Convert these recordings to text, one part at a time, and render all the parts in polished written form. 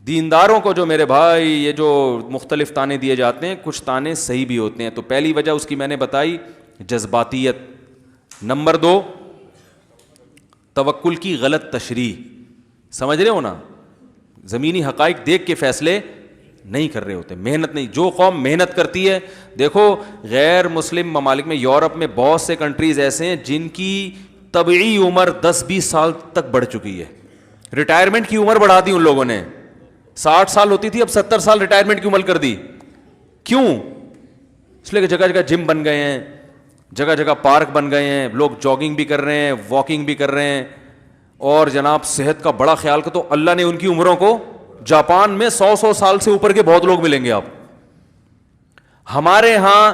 دینداروں کو جو میرے بھائی یہ جو مختلف تانے دیے جاتے ہیں, کچھ تانے صحیح بھی ہوتے ہیں. تو پہلی وجہ اس کی میں نے بتائی, جذباتیت. نمبر 2, توکل کی غلط تشریح. سمجھ رہے ہو نا, زمینی حقائق دیکھ کے فیصلے نہیں کر رہے ہوتے, محنت نہیں. جو قوم محنت کرتی ہے, دیکھو غیر مسلم ممالک میں, یورپ میں بہت سے کنٹریز ایسے ہیں جن کی طبعی عمر 10-20 سال تک بڑھ چکی ہے. ریٹائرمنٹ کی عمر بڑھا دی ان لوگوں نے, 60 سال ہوتی تھی اب 70 سال ریٹائرمنٹ کی عمر کر دی. کیوں؟ اس لیے کہ جگہ جگہ جم بن گئے ہیں, جگہ جگہ پارک بن گئے ہیں, لوگ جاگنگ بھی کر رہے ہیں, واکنگ بھی کر رہے ہیں, اور جناب صحت کا بڑا خیال کر. تو اللہ نے ان کی عمروں کو, جاپان میں 100 سال سے اوپر کے بہت لوگ ملیں گے آپ. ہمارے ہاں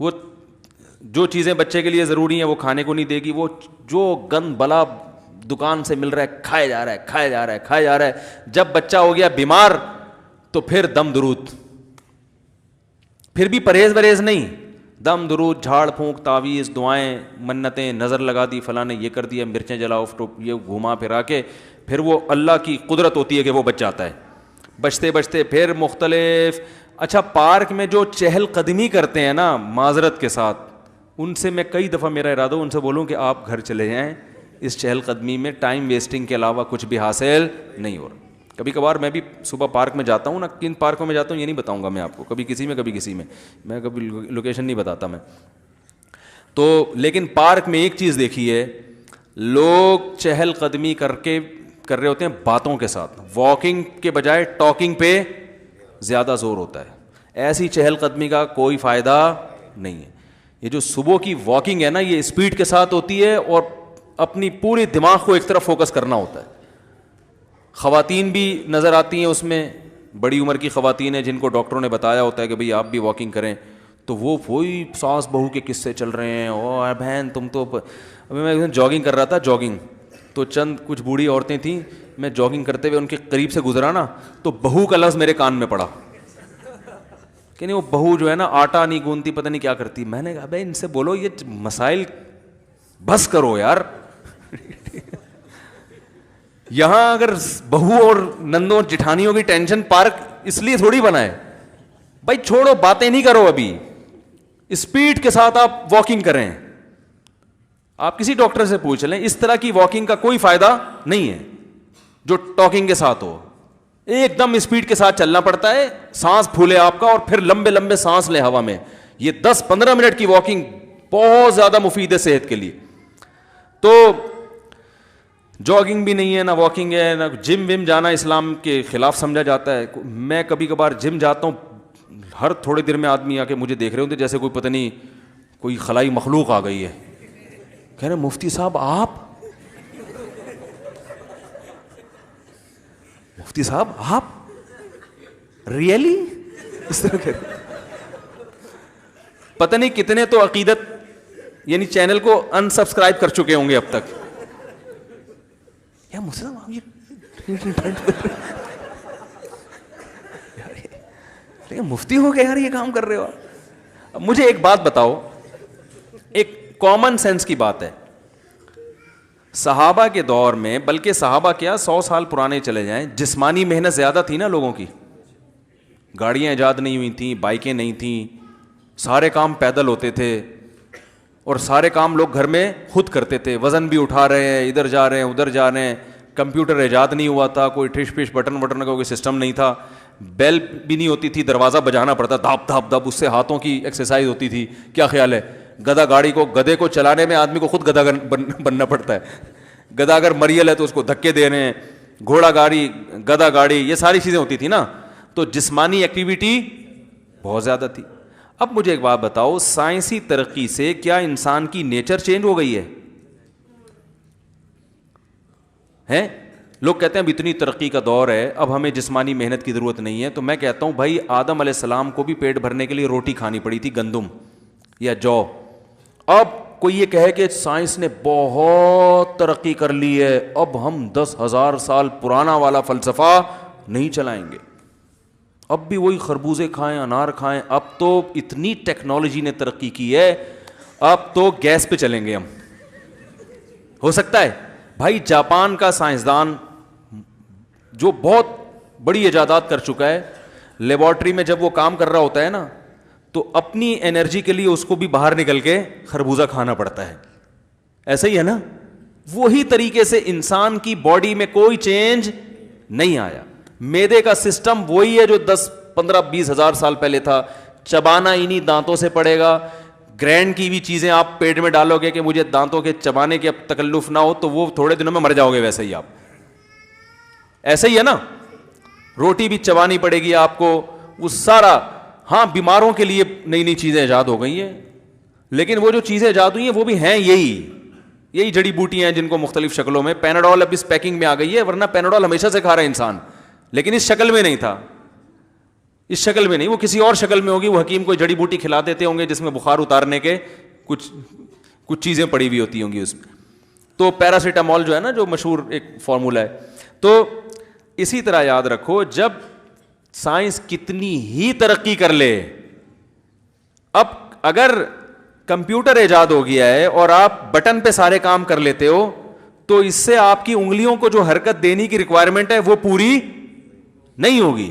وہ جو چیزیں بچے کے لیے ضروری ہیں وہ کھانے کو نہیں دے گی, وہ جو گند بلا دکان سے مل رہا ہے کھایا جا رہا ہے, کھایا جا رہا ہے, کھایا جا رہا ہے. جب بچہ ہو گیا بیمار تو پھر دم درود, پھر بھی پرہیز نہیں, دم درود, جھاڑ پھونک, تعویذ, دعائیں, منتیں, نظر لگا دی, فلاں نے یہ کر دیا, مرچیں جلاؤ, یہ گھما پھرا کے پھر وہ اللہ کی قدرت ہوتی ہے کہ وہ بچ جاتا ہے. بچتے بچتے پھر مختلف. اچھا, پارک میں جو چہل قدمی کرتے ہیں نا معذرت کے ساتھ, ان سے میں کئی دفعہ میرا ارادہ ان سے بولوں کہ آپ گھر چلے جائیں, اس چہل قدمی میں ٹائم ویسٹنگ کے علاوہ کچھ بھی حاصل نہیں ہو رہا. کبھی کبھار میں بھی صبح پارک میں جاتا ہوں نا, کن پارکوں میں جاتا ہوں یہ نہیں بتاؤں گا میں آپ کو, کبھی کسی میں کبھی کسی میں کبھی لوکیشن نہیں بتاتا میں تو. لیکن پارک میں ایک چیز دیکھی ہے, لوگ چہل قدمی کر رہے ہوتے ہیں باتوں کے ساتھ, واکنگ کے بجائے ٹاکنگ پہ زیادہ زور ہوتا ہے. ایسی چہل قدمی کا کوئی فائدہ نہیں ہے. یہ جو صبح کی واکنگ ہے نا, یہ اسپیڈ کے ساتھ ہوتی ہے اور اپنی پوری دماغ کو ایک طرف فوکس کرنا ہوتا ہے. خواتین بھی نظر آتی ہیں اس میں, بڑی عمر کی خواتین ہیں جن کو ڈاکٹروں نے بتایا ہوتا ہے کہ بھئی آپ بھی واکنگ کریں, تو وہ وہی ساس بہو کے قصے چل رہے ہیں, او بہن تم تو. ابھی میں جاگنگ کر رہا تھا, جاگنگ تو چند کچھ بوڑھی عورتیں تھیں, میں جاگنگ کرتے ہوئے ان کے قریب سے گزرا نا, تو بہو کا لفظ میرے کان میں پڑا کہ نہیں وہ بہو جو ہے نا آٹا نہیں گوندتی, پتہ نہیں کیا کرتی. میں نے کہا بھائی ان سے بولو یہ مسائل بس کرو یار. یہاں اگر بہو اور نندوں جٹھانیوں کی ٹینشن پارک اس لیے تھوڑی بنا ہے بھائی, چھوڑو باتیں نہیں کرو, ابھی اسپیڈ کے ساتھ آپ واکنگ کریں. آپ کسی ڈاکٹر سے پوچھ لیں, اس طرح کی واکنگ کا کوئی فائدہ نہیں ہے جو ٹاکنگ کے ساتھ ہو. ایک دم اسپیڈ کے ساتھ چلنا پڑتا ہے, سانس پھولے آپ کا, اور پھر لمبے لمبے سانس لے ہوا میں. یہ 10-15 منٹ کی واکنگ بہت زیادہ مفید ہے صحت کے لیے. تو جاگنگ بھی نہیں ہے, نہ واکنگ ہے, نہ جم وم جانا اسلام کے خلاف سمجھا جاتا ہے. میں کبھی کبھار جم جاتا ہوں, ہر تھوڑے دیر میں آدمی آ کے مجھے دیکھ رہے ہوتے جیسے کوئی پتہ نہیں کوئی خلائی مخلوق آ گئی ہے. کہہ رہے مفتی صاحب آپ, مفتی صاحب آپ ریئلی اس طرح کہ پتہ نہیں کتنے تو عقیدت یعنی چینل کو انسبسکرائب کر چکے ہوں گے اب تک. یا مفتی صاحب یہ مفتی ہو گئے یار, یہ کام کر رہے ہو. اب مجھے ایک بات بتاؤ, ایک کامن سینس کی بات ہے. صحابہ کے دور میں, بلکہ صحابہ کیا 100 سال پرانے چلے جائیں, جسمانی محنت زیادہ تھی نا لوگوں کی. گاڑیاں ایجاد نہیں ہوئی تھیں, بائکیں نہیں تھیں, سارے کام پیدل ہوتے تھے, اور سارے کام لوگ گھر میں خود کرتے تھے. وزن بھی اٹھا رہے ہیں, ادھر جا رہے ہیں ادھر جا رہے ہیں. کمپیوٹر ایجاد نہیں ہوا تھا, کوئی ٹھش پش بٹن کا کوئی سسٹم نہیں تھا. بیل بھی نہیں ہوتی تھی, دروازہ بجانا پڑتا, دھاپ دھاپ دھاپ, اس سے ہاتھوں کی ایکسرسائز ہوتی تھی. کیا خیال ہے, گدھے کو چلانے میں آدمی کو خود گدھا بننا پڑتا ہے. گدھا اگر مریل ہے تو اس کو دھکے دینے ہیں, گھوڑا گاڑی, گدھا گاڑی, یہ ساری چیزیں ہوتی تھی نا. تو جسمانی ایکٹیویٹی بہت زیادہ تھی. اب مجھے ایک بات بتاؤ, سائنسی ترقی سے کیا انسان کی نیچر چینج ہو گئی ہے؟ لوگ کہتے ہیں اب اتنی ترقی کا دور ہے, اب ہمیں جسمانی محنت کی ضرورت نہیں ہے. تو میں کہتا ہوں بھائی آدم علیہ السلام کو بھی پیٹ بھرنے کے لیے روٹی کھانی پڑی تھی, گندم یا جو. اب کوئی یہ کہے کہ سائنس نے بہت ترقی کر لی ہے, اب ہم 10,000 سال پرانا والا فلسفہ نہیں چلائیں گے, اب بھی وہی خربوزے کھائیں, انار کھائیں. اب تو اتنی ٹیکنالوجی نے ترقی کی ہے, اب تو گیس پہ چلیں گے ہم. ہو سکتا ہے بھائی جاپان کا سائنسدان جو بہت بڑی ایجادات کر چکا ہے, لیبارٹری میں جب وہ کام کر رہا ہوتا ہے نا, تو اپنی انرجی کے لیے اس کو بھی باہر نکل کے خربوزہ کھانا پڑتا ہے. ایسا ہی ہے نا. وہی طریقے سے انسان کی باڈی میں کوئی چینج نہیں آیا. معدے کا سسٹم وہی ہے جو 10, 15, 20 ہزار سال پہلے تھا. چبانا انہی دانتوں سے پڑے گا. گرینڈ کی بھی چیزیں آپ پیٹ میں ڈالو گے کہ مجھے دانتوں کے چبانے کے اب تکلف نہ ہو, تو وہ تھوڑے دنوں میں مر جاؤ گے. ویسے ہی آپ, ایسا ہی ہے نا. روٹی بھی چبانی پڑے گی آپ کو, وہ سارا. ہاں بیماروں کے لیے نئی نئی چیزیں ایجاد ہو گئی ہیں, لیکن وہ جو چیزیں ایجاد ہوئی ہیں وہ بھی ہیں یہی جڑی بوٹیاں ہیں جن کو مختلف شکلوں میں. پیناڈول اب اس پیکنگ میں آ گئی ہے, ورنہ پیناڈول ہمیشہ سے کھا رہا ہے انسان, لیکن اس شکل میں نہیں تھا. اس شکل میں نہیں, وہ کسی اور شکل میں ہوگی. وہ حکیم کوئی جڑی بوٹی کھلا دیتے ہوں گے جس میں بخار اتارنے کے کچھ چیزیں پڑی ہوئی ہوتی ہوں گی اس میں. تو پیراسیٹامول جو ہے نا, جو مشہور ایک فارمولا ہے. تو اسی طرح یاد رکھو, جب سائنس کتنی ہی ترقی کر لے, اب اگر کمپیوٹر ایجاد ہو گیا ہے اور آپ بٹن پہ سارے کام کر لیتے ہو, تو اس سے آپ کی انگلیوں کو جو حرکت دینے کی ریکوائرمنٹ ہے وہ پوری نہیں ہوگی.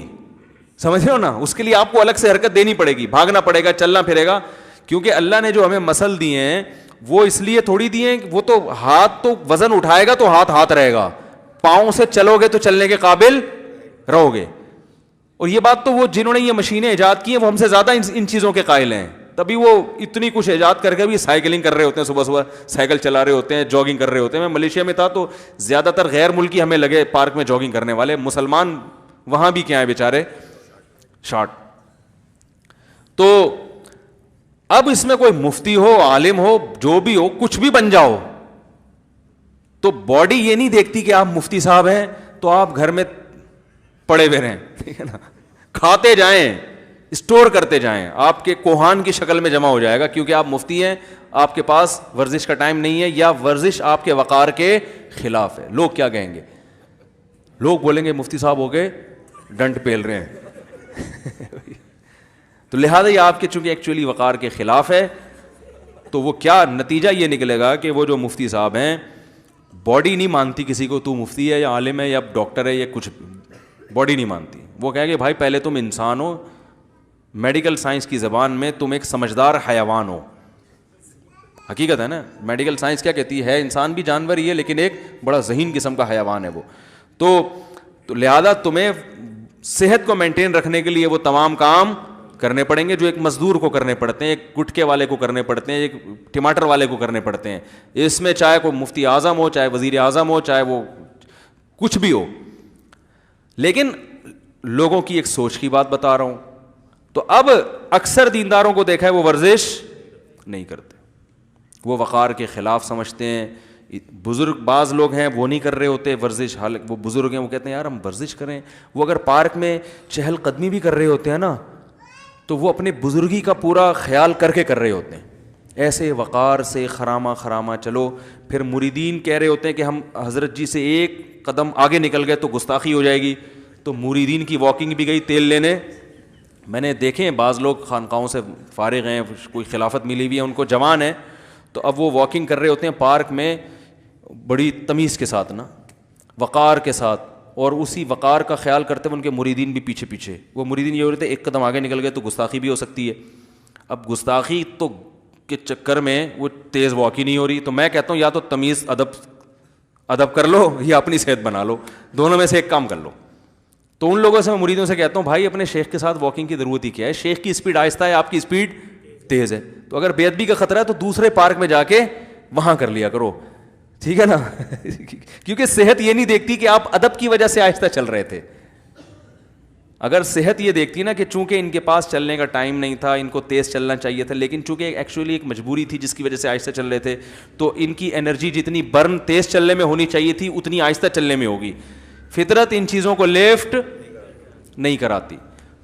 سمجھ رہے ہو نا. اس کے لیے آپ کو الگ سے حرکت دینی پڑے گی, بھاگنا پڑے گا, چلنا پھرے گا. کیونکہ اللہ نے جو ہمیں مسل دیے ہیں وہ اس لیے تھوڑی دیے ہیں, وہ تو ہاتھ تو وزن اٹھائے گا تو ہاتھ رہے گا, پاؤں سے چلو گے تو چلنے کے قابل رہو گے. اور یہ بات تو وہ جنہوں نے یہ مشینیں ایجاد کی ہیں وہ ہم سے زیادہ ان چیزوں کے قائل ہیں. تبھی وہ اتنی کچھ ایجاد کر کے بھی سائیکلنگ کر رہے ہوتے ہیں, صبح صبح سائیکل چلا رہے ہوتے ہیں, جاگنگ کر رہے ہوتے ہیں. میں ملیشیا میں تھا تو زیادہ تر غیر ملکی ہمیں لگے پارک میں جاگنگ کرنے والے. مسلمان وہاں بھی کیا ہیں بیچارے, شارٹ. تو اب اس میں کوئی مفتی ہو, عالم ہو, جو بھی ہو, کچھ بھی بن جاؤ, تو باڈی یہ نہیں دیکھتی کہ آپ مفتی صاحب ہیں تو آپ گھر میں پڑے ہوئے رہیں, ٹھیک ہے نا. کھاتے جائیں, اسٹور کرتے جائیں, آپ کے کوہان کی شکل میں جمع ہو جائے گا. کیونکہ آپ مفتی ہیں, آپ کے پاس ورزش کا ٹائم نہیں ہے, یا ورزش آپ کے وقار کے خلاف ہے. لوگ کیا کہیں گے؟ لوگ بولیں گے مفتی صاحب ہو کے ڈنڈ پیل رہے ہیں. تو لہٰذا یہ آپ کے چونکہ ایکچولی وقار کے خلاف ہے, تو وہ کیا نتیجہ یہ نکلے گا کہ وہ جو مفتی صاحب ہیں, باڈی نہیں مانتی کسی کو تو مفتی ہے یا عالم ہے یا ڈاکٹر ہے یا کچھ, باڈی نہیں مانتی. وہ کہیں گے بھائی پہلے تم انسان ہو, میڈیکل سائنس کی زبان میں تم ایک سمجھدار حیوان ہو. حقیقت ہے نا, میڈیکل سائنس کیا کہتی ہے, انسان بھی جانور ہی ہے لیکن ایک بڑا ذہین قسم کا حیوان ہے وہ. تو لہذا تمہیں صحت کو مینٹین رکھنے کے لیے وہ تمام کام کرنے پڑیں گے جو ایک مزدور کو کرنے پڑتے ہیں, ایک گٹکے والے کو کرنے پڑتے ہیں, ایک ٹماٹر والے کو کرنے پڑتے ہیں. اس میں چاہے کوئی مفتی اعظم ہو, چاہے وزیر اعظم ہو, چاہے وہ کچھ بھی ہو. لیکن لوگوں کی ایک سوچ کی بات بتا رہا ہوں. تو اب اکثر دینداروں کو دیکھا ہے وہ ورزش نہیں کرتے, وہ وقار کے خلاف سمجھتے ہیں. بزرگ بعض لوگ ہیں وہ نہیں کر رہے ہوتے ورزش, حالانکہ وہ بزرگ ہیں, وہ کہتے ہیں یار ہم ورزش کریں. وہ اگر پارک میں چہل قدمی بھی کر رہے ہوتے ہیں نا, تو وہ اپنے بزرگی کا پورا خیال کر کے کر رہے ہوتے ہیں, ایسے وقار سے خرامہ چلو. پھر مریدین کہہ رہے ہوتے ہیں کہ ہم حضرت جی سے ایک قدم آگے نکل گئے تو گستاخی ہو جائے گی, تو مریدین کی واکنگ بھی گئی تیل لینے. میں نے دیکھے ہیں بعض لوگ خانقاہوں سے فارغ ہیں, کوئی خلافت ملی ہوئی ہے ان کو, جوان ہیں, تو اب وہ واکنگ کر رہے ہوتے ہیں پارک میں بڑی تمیز کے ساتھ نا, وقار کے ساتھ, اور اسی وقار کا خیال کرتے ہوئے ان کے مریدین بھی پیچھے. وہ مریدین یہ ہو رہے تھے ایک قدم آگے نکل گئے تو گستاخی بھی ہو سکتی ہے. اب گستاخی تو کے چکر میں وہ تیز واک ہی نہیں ہو رہی. تو میں کہتا ہوں یا تو تمیز ادب کر لو یا اپنی صحت بنا لو, دونوں میں سے ایک کام کر لو. تو ان لوگوں سے میں مریدوں سے کہتا ہوں بھائی اپنے شیخ کے ساتھ واکنگ کی ضرورت ہی کیا ہے, شیخ کی اسپیڈ آہستہ ہے, آپ کی اسپیڈ تیز ہے. تو اگر بے ادبی کا خطرہ ہے تو دوسرے پارک میں جا کے وہاں کر لیا کرو, ٹھیک ہے نا. کیونکہ صحت یہ نہیں دیکھتی کہ آپ ادب کی وجہ سے آہستہ چل رہے تھے. اگر صحت یہ دیکھتی نا کہ چونکہ ان کے پاس چلنے کا ٹائم نہیں تھا, ان کو تیز چلنا چاہیے تھا, لیکن چونکہ ایکچولی ایک مجبوری تھی جس کی وجہ سے آہستہ چل رہے تھے, تو ان کی انرجی جتنی برن تیز چلنے میں ہونی چاہیے تھی اتنی آہستہ چلنے میں ہوگی. فطرت ان چیزوں کو لیفٹ نہیں کراتی.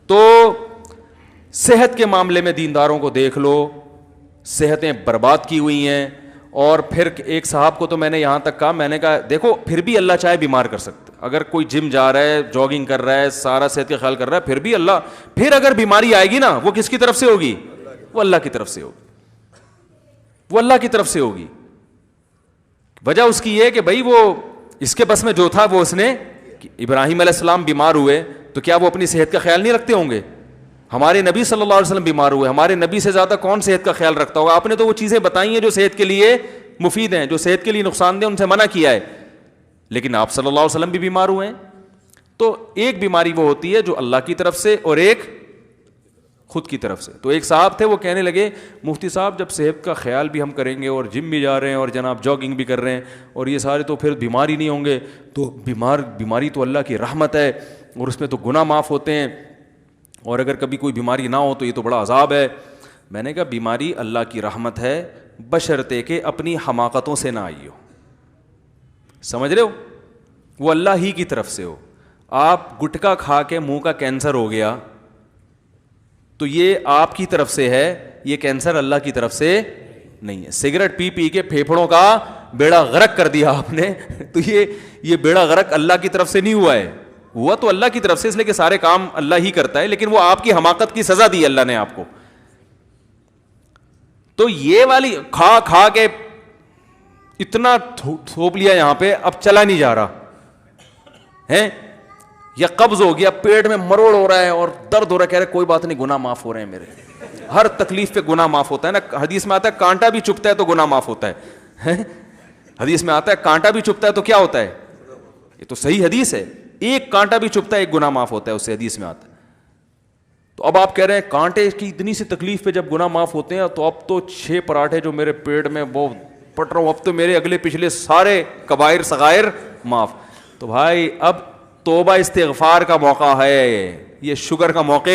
تو صحت کے معاملے میں دینداروں کو دیکھ لو, صحتیں برباد کی ہوئی ہیں. اور پھر ایک صاحب کو تو میں نے یہاں تک کہا, میں نے کہا دیکھو پھر بھی اللہ چاہے بیمار کر سکتا. اگر کوئی جم جا رہا ہے, جاگنگ کر رہا ہے, سارا صحت کا خیال کر رہا ہے, پھر بھی اللہ, پھر اگر بیماری آئے گی نا وہ کس کی طرف سے ہوگی؟ وہ اللہ کی طرف سے ہوگی, وہ اللہ کی طرف سے ہوگی. وجہ اس کی یہ کہ بھائی وہ اس کے بس میں جو تھا وہ اس نے. ابراہیم علیہ السلام بیمار ہوئے تو کیا وہ اپنی صحت کا خیال نہیں رکھتے ہوں گے؟ ہمارے نبی صلی اللہ علیہ وسلم بیمار ہوئے, ہمارے نبی سے زیادہ کون صحت کا خیال رکھتا ہوگا؟ آپ نے تو وہ چیزیں بتائی ہیں جو صحت کے لیے مفید ہیں, جو صحت کے لیے نقصان دہ ان سے منع کیا ہے, لیکن آپ صلی اللہ علیہ وسلم بھی بیمار ہوئے ہیں. تو ایک بیماری وہ ہوتی ہے جو اللہ کی طرف سے اور ایک خود کی طرف سے. تو ایک صاحب تھے, وہ کہنے لگے مفتی صاحب جب صحت کا خیال بھی ہم کریں گے اور جم بھی جا رہے ہیں اور جناب جاگنگ بھی کر رہے ہیں اور یہ سارے, تو پھر بیمار ہی نہیں ہوں گے, تو بیماری تو اللہ کی رحمت ہے اور اس میں تو گناہ معاف ہوتے ہیں, اور اگر کبھی کوئی بیماری نہ ہو تو یہ تو بڑا عذاب ہے. میں نے کہا بیماری اللہ کی رحمت ہے بشرطے کہ اپنی حماقتوں سے نہ آئی ہو. سمجھ رہے ہو؟ وہ اللہ ہی کی طرف سے ہو. آپ گٹکا کھا کے منہ کا کینسر ہو گیا تو یہ آپ کی طرف سے ہے, یہ کینسر اللہ کی طرف سے نہیں ہے. سگریٹ پی پی کے پھیپھڑوں کا بیڑا غرق کر دیا آپ نے, تو یہ بیڑا غرق اللہ کی طرف سے نہیں ہوا ہے, ہوا تو اللہ کی طرف سے, اس لیے کہ سارے کام اللہ ہی کرتا ہے, لیکن وہ آپ کی حماقت کی سزا دی اللہ نے آپ کو. تو یہ والی کھا کھا کے اتنا تھوپ لیا یہاں پہ, اب چلا نہیں جا رہا ہے, یا قبض ہو گیا, پیٹ میں مروڑ ہو رہا ہے اور درد ہو رہا ہے, کہہ رہے کوئی بات نہیں گناہ معاف ہو رہے ہیں میرے. ہر تکلیف پہ گناہ معاف ہوتا ہے نا. حدیث میں آتا ہے کانٹا بھی چبھتا ہے تو گناہ معاف ہوتا ہے. حدیث میں آتا ہے کانٹا بھی چبھتا ہے تو کیا ہوتا ہے؟ یہ تو صحیح حدیث ہے, ایک کانٹا بھی چبھتا ہے ایک گناہ معاف ہوتا ہے, اس سے حدیث میں آتا ہے. تو اب آپ کہہ رہے ہیں کانٹے کی اتنی سی تکلیف پہ جب گناہ معاف ہوتے ہیں, تو اب تو 6 پراٹھے جو میرے پیٹ میں وہ پٹ رہا ہوں, اب تو میرے اگلے پچھلے سارے کبائر صغائر معاف. تو بھائی اب توبہ استغفار کا موقع ہے, یہ شگر کا موقع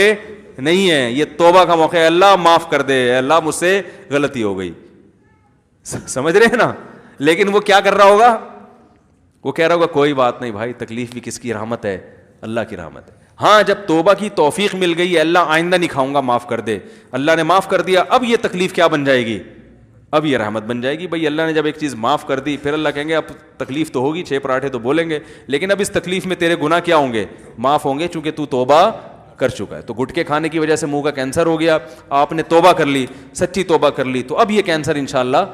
نہیں ہے, یہ توبہ کا موقع ہے. اللہ معاف کر دے, اللہ مجھ سے غلطی ہو گئی. سمجھ رہے ہیں نا؟ لیکن وہ کیا کر رہا ہوگا؟ وہ کہہ رہا ہوگا کوئی بات نہیں بھائی, تکلیف بھی کس کی رحمت ہے؟ اللہ کی رحمت ہے. ہاں جب توبہ کی توفیق مل گئی ہے, اللہ آئندہ نہیں کھاؤں گا, معاف کر دے, اللہ نے معاف کر دیا, اب یہ تکلیف کیا بن جائے گی؟ اب یہ رحمت بن جائے گی. بھائی اللہ نے جب ایک چیز معاف کر دی, پھر اللہ کہیں گے اب تکلیف تو ہوگی, 6 پراٹھے تو بولیں گے, لیکن اب اس تکلیف میں تیرے گناہ کیا ہوں گے؟ معاف ہوں گے, چونکہ تو توبہ کر چکا ہے. تو گٹکے کھانے کی وجہ سے منہ کا کینسر ہو گیا, آپ نے توبہ کر لی, سچی توبہ کر لی, تو اب یہ کینسر انشاءاللہ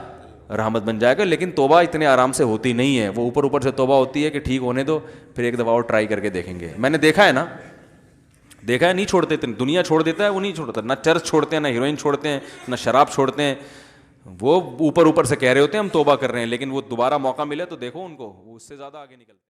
رحمت بن جائے گا. لیکن توبہ اتنے آرام سے ہوتی نہیں ہے, وہ اوپر سے توبہ ہوتی ہے کہ ٹھیک ہونے دو, پھر ایک دفعہ اور ٹرائی کر کے دیکھیں گے. میں نے دیکھا ہے نا, دیکھا ہے, نہیں چھوڑتے, دنیا چھوڑ دیتا ہے, وہ نہیں چھوڑتا. نہ چرچ چھوڑتے ہیں, نہ ہیروئن چھوڑتے ہیں, نہ شراب چھوڑتے ہیں. وہ اوپر سے کہہ رہے ہوتے ہیں ہم توبہ کر رہے ہیں, لیکن وہ دوبارہ موقع ملے تو دیکھو ان کو, وہ اس سے زیادہ آگے نکلتے.